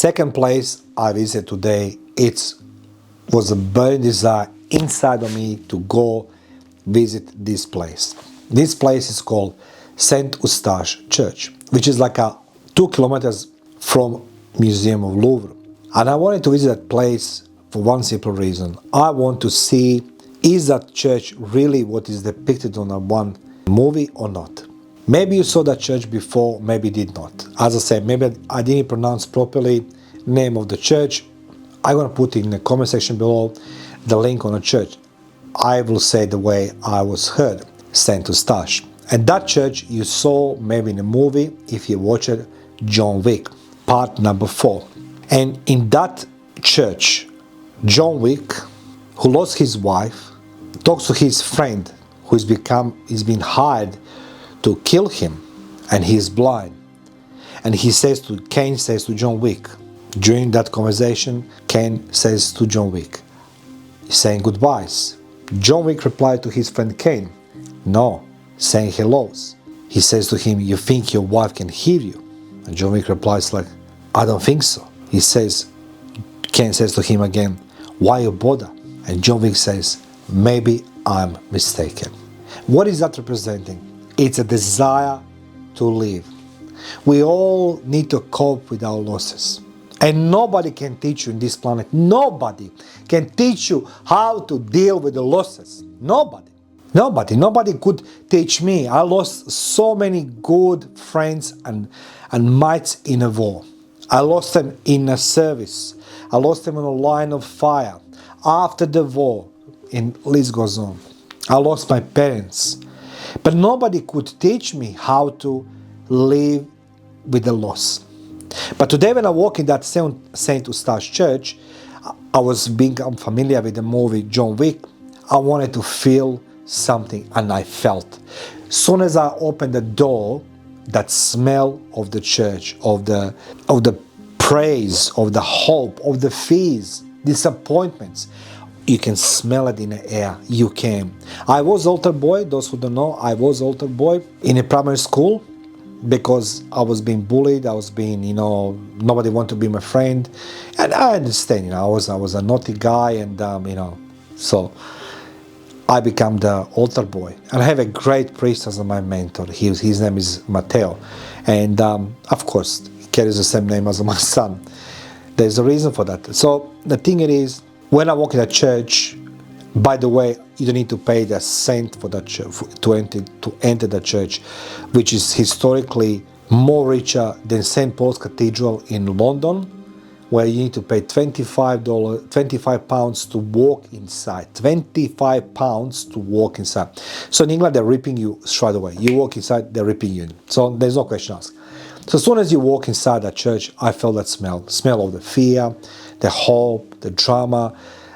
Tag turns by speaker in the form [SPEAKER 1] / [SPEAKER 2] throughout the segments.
[SPEAKER 1] Second place I visited today, it was a burning desire inside of me to go visit this place. This place is called Saint-Eustache Church, which is like 2 kilometers from Museum of Louvre. And I wanted to visit that place for one simple reason. I want to see, is that church really what is depicted on a one movie or not? Maybe you saw that church before, maybe did not. As I said, maybe I didn't pronounce properly name of the church. I'm going to put in the comment section below the link on the church. I will say the way I was heard, Saint-Eustache. And that church you saw maybe in a movie if you watched John Wick, part number 4. And in that church, John Wick, who lost his wife, talks to his friend he's been hired to kill him, and he's blind. And Cain says to John Wick, during that conversation, Cain says to John Wick, saying goodbyes. John Wick replied to his friend Cain, no, saying hellos. He says to him, you think your wife can hear you? And John Wick replies like, I don't think so. Cain says to him again, why you bother? And John Wick says, maybe I'm mistaken. What is that representing? It's a desire to live. We all need to cope with our losses. And nobody can teach you in this planet, nobody can teach you how to deal with the losses. Nobody could teach me. I lost so many good friends and mates in a war. I lost them in a service. I lost them on a line of fire. After the war, and list goes on. I lost my parents. But nobody could teach me how to live with the loss. But today when I walk in that Saint-Eustache Church, I was being familiar with the movie John Wick. I wanted to feel something, and I felt. Soon as I opened the door, that smell of the church, of the praise, of the hope, of the fears, disappointments, you can smell it in the air. You can. I was altar boy. Those who don't know, I was altar boy in a primary school because I was being bullied. I was being, nobody wanted to be my friend, and I understand. I was a naughty guy, and so I became the altar boy. And I have a great priest as my mentor. His name is Matteo, and of course he carries the same name as my son. There's a reason for that. So the thing is, when I walk in a church, by the way, you don't need to pay the cent for that church, to enter the church, which is historically more richer than St. Paul's Cathedral in London, where you need to pay £25 to walk inside. £25 to walk inside. So in England, they're ripping you straight away. You walk inside, they're ripping you in. So there's no question asked. So as soon as you walk inside that church, I felt that smell of the fear, the hope, the drama,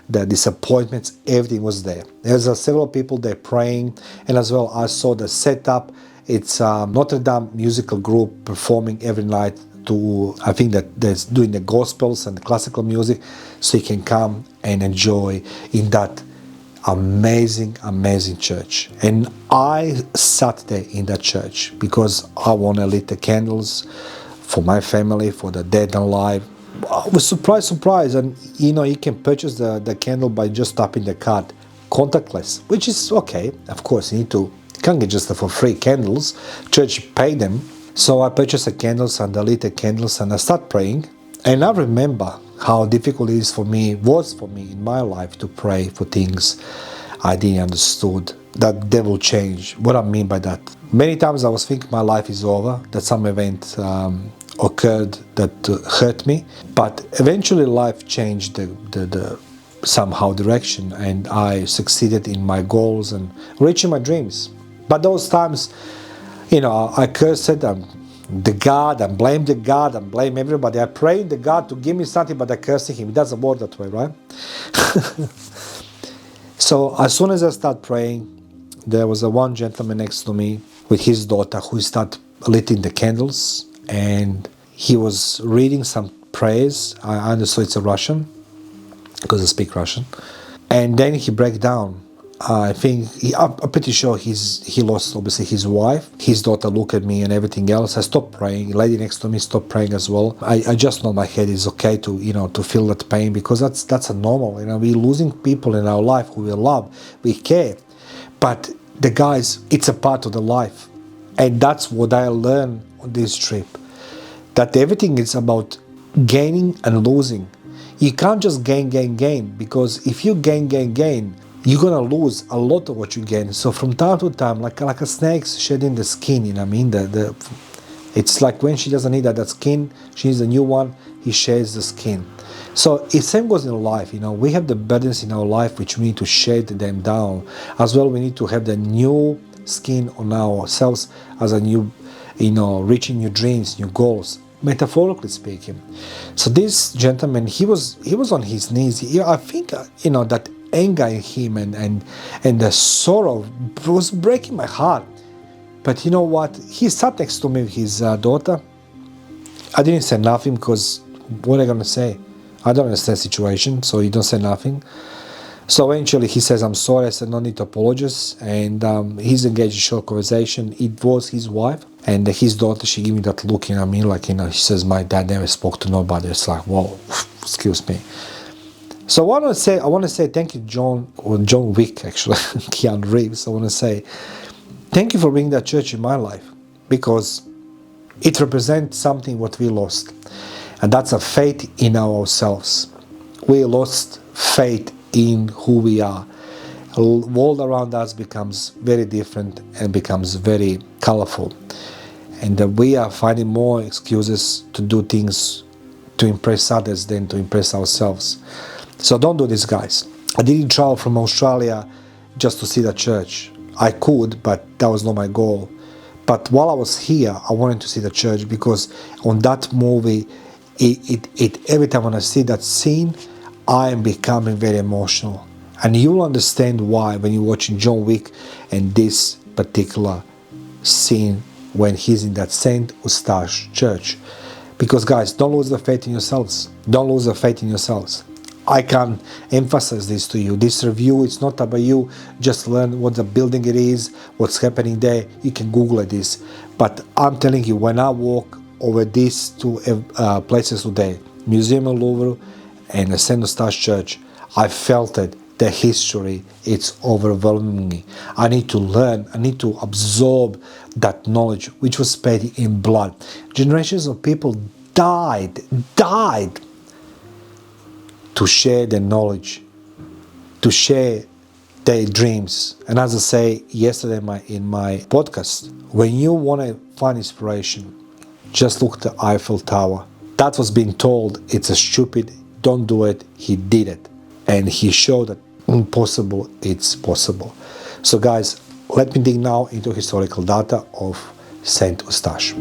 [SPEAKER 1] the disappointments, everything was there. There's several people there praying, and as well I saw the setup. It's Notre Dame musical group performing every night I think that they're doing the gospels and the classical music, so you can come and enjoy in that amazing church. And I sat there in that church because I want to lit the candles for my family, for the dead and alive. I was surprised, and you can purchase the candle by just tapping the card, contactless, which is okay. Of course, you can't get just for free candles. Church pay them. So I purchased the candles and I lit the candles and I start praying. And I remember how difficult it was for me in my life to pray for things I didn't understood. That devil changed. What I mean by that? Many times I was thinking my life is over, that some event occurred that hurt me. But eventually life changed the somehow direction, and I succeeded in my goals and reaching my dreams. But those times, I cursed the God and blamed the God and blamed everybody. I prayed the God to give me something, but I cursed him. It doesn't work that way, right? So as soon as I start praying, there was one gentleman next to me with his daughter who started lighting the candles, and he was reading some prayers. I understood it's a Russian because I speak Russian. And then he broke down I think I'm pretty sure he lost obviously his wife. His daughter looked at me and everything else. I stopped praying. The lady next to me stopped praying as well. I just know my head is okay to to feel that pain, because that's a normal. We're losing people in our life who we love, we care, but the guys, it's a part of the life, and that's what I learned on this trip. That everything is about gaining and losing. You can't just gain, because if you gain, you're gonna lose a lot of what you gain. So from time to time, like a snake shedding the skin, it's like when she doesn't need that skin, she needs a new one, he sheds the skin. So the same goes in life, we have the burdens in our life which we need to shed them down. As well, we need to have the new skin on ourselves as a new, reaching new dreams, new goals, metaphorically speaking. So this gentleman, he was on his knees. I think, that anger in him and the sorrow was breaking my heart. But you know what? He sat next to me with his daughter. I didn't say nothing, because what am I going to say? I don't understand the situation, so you don't say nothing. So eventually he says, I'm sorry. I said, no need to apologize. And he's engaged in short conversation. It was his wife. And his daughter, she gave me that look, she says, my dad never spoke to nobody. It's like, whoa, excuse me. So I want to say thank you, John Wick, actually, Keanu Reeves. I want to say thank you for bringing that church in my life, because it represents something what we lost, and that's a faith in ourselves. We lost faith in who we are. The world around us becomes very different and becomes very colorful, and we are finding more excuses to do things to impress others than to impress ourselves. So don't do this, guys. I didn't travel from Australia just to see the church. I could, but that was not my goal. But while I was here, I wanted to see the church, because on that movie, every time when I see that scene, I am becoming very emotional. And you'll understand why when you're watching John Wick and this particular scene when he's in that Saint-Eustache Church. Because guys, don't lose the faith in yourselves. Don't lose the faith in yourselves. I can emphasize this to you. This review, it's not about you. Just learn what the building it is, what's happening there. You can Google this. But I'm telling you, when I walk over these two places today, Museum of Louvre and the Saint-Eustache Church, I felt it. The history, it's overwhelming me. I need to learn. I need to absorb that knowledge which was paid in blood. Generations of people died to share their knowledge, to share their dreams. And as I say yesterday in my podcast, when you want to find inspiration, just look at the Eiffel Tower. That was being told, it's a stupid, don't do it. He did it. And he showed that impossible, it's possible. So guys, let me dig now into historical data of Saint-Eustache.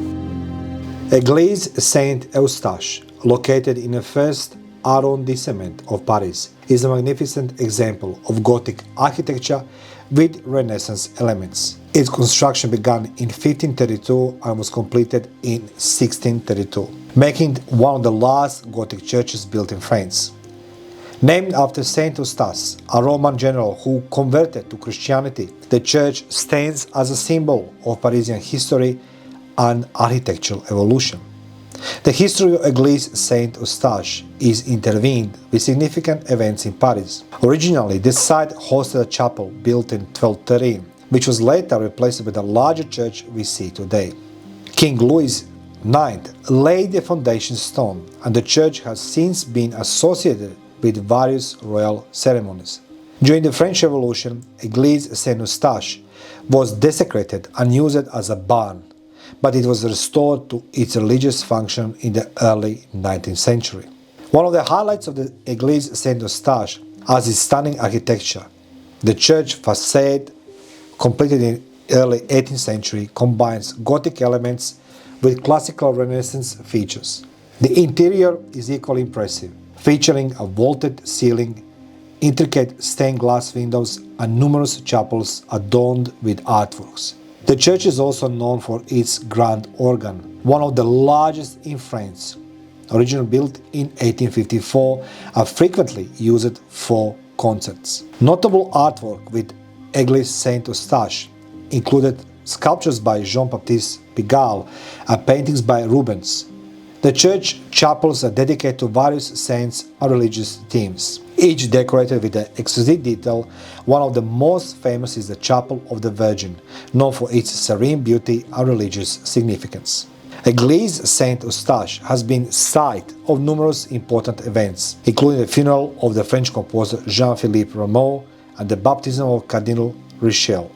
[SPEAKER 1] Église Saint-Eustache, located in the first arrondissement of Paris, is a magnificent example of Gothic architecture with Renaissance elements. Its construction began in 1532 and was completed in 1632, making it one of the last Gothic churches built in France. Named after Saint Eustace, a Roman general who converted to Christianity, the church stands as a symbol of Parisian history and architectural evolution. The history of Église Saint-Eustache is intertwined with significant events in Paris. Originally, this site hosted a chapel built in 1213, which was later replaced by the larger church we see today. King Louis IX laid the foundation stone, and the church has since been associated with various royal ceremonies. During the French Revolution, Église Saint-Eustache was desecrated and used as a barn, but it was restored to its religious function in the early 19th century. One of the highlights of the Église Saint-Eustache is its stunning architecture. The church facade, completed in early 18th century, combines Gothic elements with classical Renaissance features. The interior is equally impressive, featuring a vaulted ceiling, intricate stained glass windows, and numerous chapels adorned with artworks. The church is also known for its grand organ, one of the largest in France, originally built in 1854 and frequently used for concerts. Notable artwork with Église Saint-Eustache included sculptures by Jean-Baptiste Pigalle and paintings by Rubens. The church chapels are dedicated to various saints and religious themes, each decorated with an exquisite detail. One of the most famous is the Chapel of the Virgin, known for its serene beauty and religious significance. Église Saint-Eustache has been site of numerous important events, including the funeral of the French composer Jean-Philippe Rameau and the baptism of Cardinal Richelieu.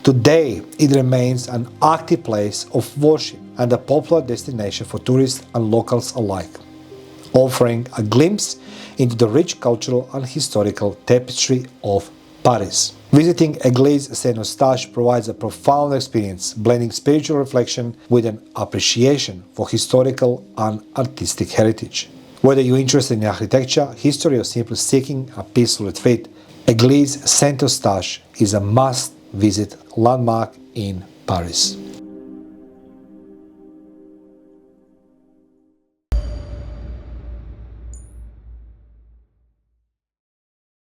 [SPEAKER 1] Today, it remains an active place of worship and a popular destination for tourists and locals alike, offering a glimpse into the rich cultural and historical tapestry of Paris. Visiting Église Saint-Eustache provides a profound experience, blending spiritual reflection with an appreciation for historical and artistic heritage. Whether you're interested in architecture, history, or simply seeking a peaceful retreat, Église Saint-Eustache is a must-visit landmark in Paris.